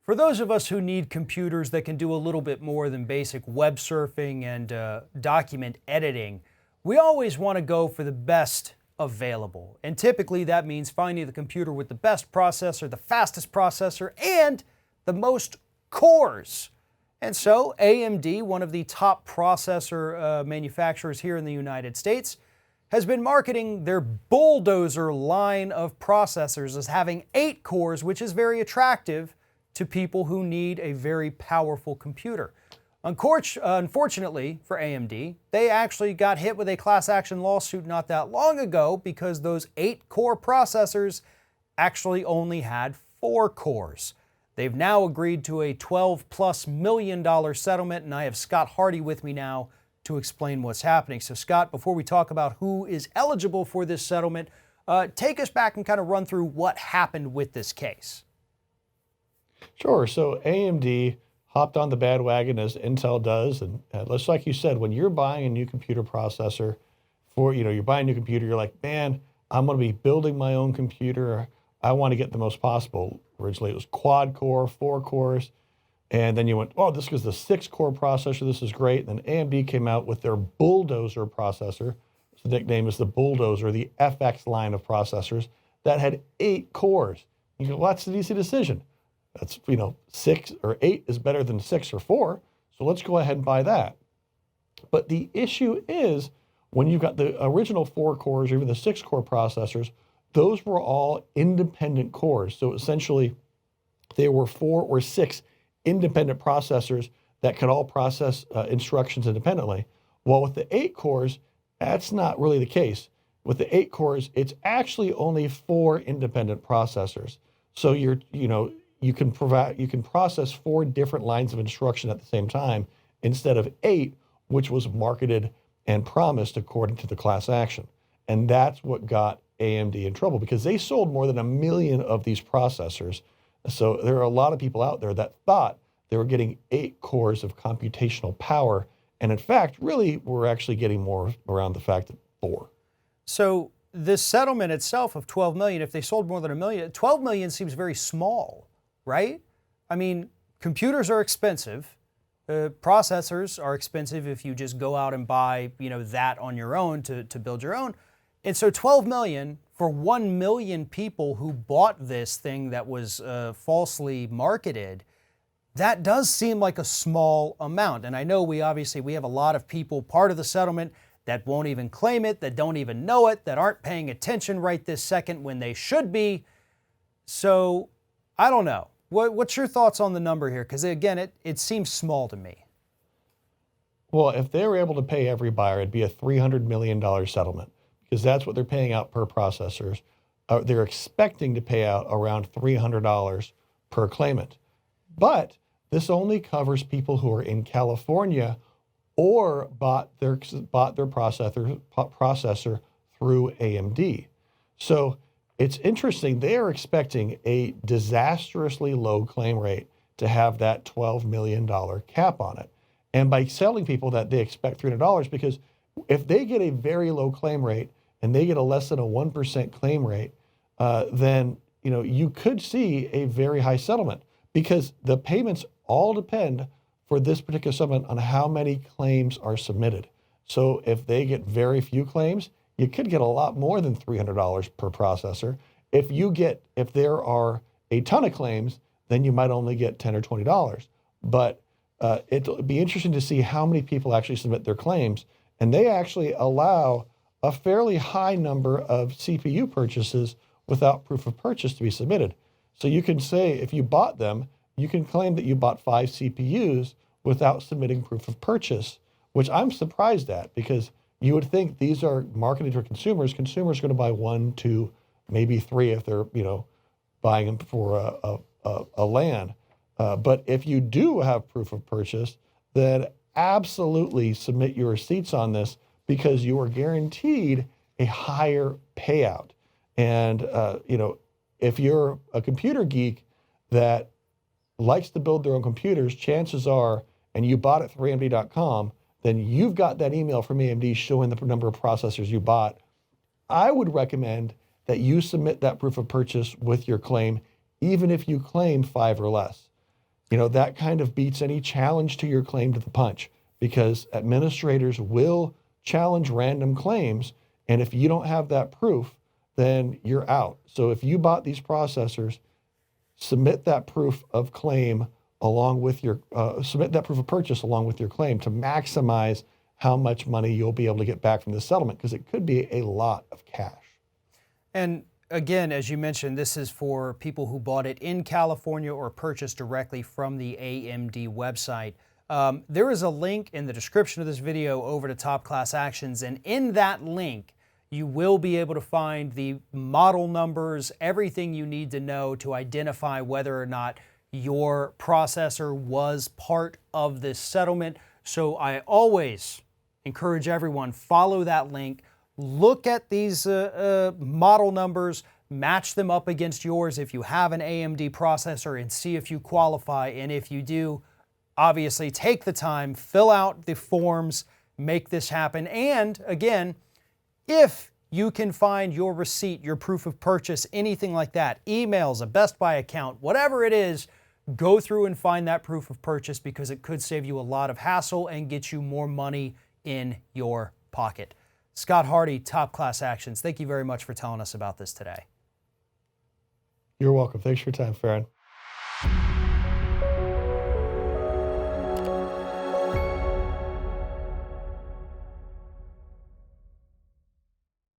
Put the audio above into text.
For those of us who need computers that can do a little bit more than basic web surfing and document editing, we always want to go for the best available. And typically that means finding the computer with the best processor, the fastest processor, and the most cores. And so AMD, one of the top processor manufacturers here in the United States, has been marketing their Bulldozer line of processors as having 8 cores, which is very attractive to people who need a very powerful computer. Unfortunately for AMD, they actually got hit with a class action lawsuit not that long ago because those 8-core processors actually only had 4 cores. They've now agreed to a $12+ million settlement, and I have Scott Hardy with me now to explain what's happening. So Scott, before we talk about who is eligible for this settlement, take us back and kind of run through what happened with this case. Sure. So AMD hopped on the bandwagon as Intel does. And just like you said, when you're buying a new computer processor you're buying a new computer, you're like, man, I'm going to be building my own computer. I want to get the most possible. Originally it was quad core, 4 cores. And then you went, oh, this is the 6-core processor. This is great. And then AMD came out with their Bulldozer processor. The nickname is the Bulldozer, the FX line of processors that had 8 cores. You go, well, that's an easy decision. That's, 6 or 8 is better than 6 or 4. So let's go ahead and buy that. But the issue is when you've got the original 4 cores or even the 6-core processors, those were all independent cores. So essentially there were 4 or 6 independent processors that could all process instructions independently. While with the 8 cores, that's not really the case. With the 8 cores, it's actually only 4 independent processors. So you can process 4 different lines of instruction at the same time instead of 8, which was marketed and promised according to the class action. And that's what got AMD in trouble because they sold more than 1 million of these processors. So there are a lot of people out there that thought they were getting 8 cores of computational power. And in fact, really, we're actually getting more around the fact that 4. So this settlement itself of 12 million, if they sold more than 1 million, 12 million seems very small, right? I mean, computers are expensive. Processors are expensive if you just go out and buy, that on your own to build your own. And so 12 million for 1 million people who bought this thing that was falsely marketed, that does seem like a small amount. And I know we have a lot of people part of the settlement that won't even claim it, that don't even know it, that aren't paying attention right this second when they should be. So I don't know. What's your thoughts on the number here? Because again, it seems small to me. Well, if they were able to pay every buyer, it'd be a $300 million settlement because that's what they're paying out per processors. They're expecting to pay out around $300 per claimant. But this only covers people who are in California or bought their processor through AMD. So it's interesting. They are expecting a disastrously low claim rate to have that $12 million cap on it. And by telling people that they expect $300, because if they get a very low claim rate and they get a less than a 1% claim rate, then you could see a very high settlement because the payments all depend for this particular settlement on how many claims are submitted. So if they get very few claims, you could get a lot more than $300 per processor. If there are a ton of claims, then you might only get $10 or $20. But it'll be interesting to see how many people actually submit their claims. And they actually allow a fairly high number of CPU purchases without proof of purchase to be submitted. So you can say if you bought them, you can claim that you bought 5 CPUs without submitting proof of purchase, which I'm surprised at because you would think these are marketed to consumers. Consumers are going to buy 1, 2, maybe 3 if they're, buying them for a LAN. But if you do have proof of purchase, then absolutely submit your receipts on this because you are guaranteed a higher payout. And, if you're a computer geek that likes to build their own computers, chances are, and you bought it through AMD.com, then you've got that email from AMD showing the number of processors you bought. I would recommend that you submit that proof of purchase with your claim, even if you claim 5 or less. that kind of beats any challenge to your claim to the punch, because administrators will challenge random claims. And if you don't have that proof, then you're out. So if you bought these processors, submit that proof of claim along with your, submit that proof of purchase along with your claim to maximize how much money you'll be able to get back from the settlement, because it could be a lot of cash. And again, as you mentioned, this is for people who bought it in California or purchased directly from the AMD website. There is a link in the description of this video over to Top Class Actions, and in that link, you will be able to find the model numbers, everything you need to know to identify whether or not your processor was part of this settlement. So I always encourage everyone, follow that link, look at these model numbers, match them up against yours if you have an AMD processor, and see if you qualify. And if you do, obviously take the time, fill out the forms, make this happen. And again, if you can find your receipt, your proof of purchase, anything like that, emails, a Best Buy account, whatever it is, go through and find that proof of purchase, because it could save you a lot of hassle and get you more money in your pocket. Scott Hardy, Top Class Actions, thank you very much for telling us about this today. You're welcome. Thanks for your time, Farron.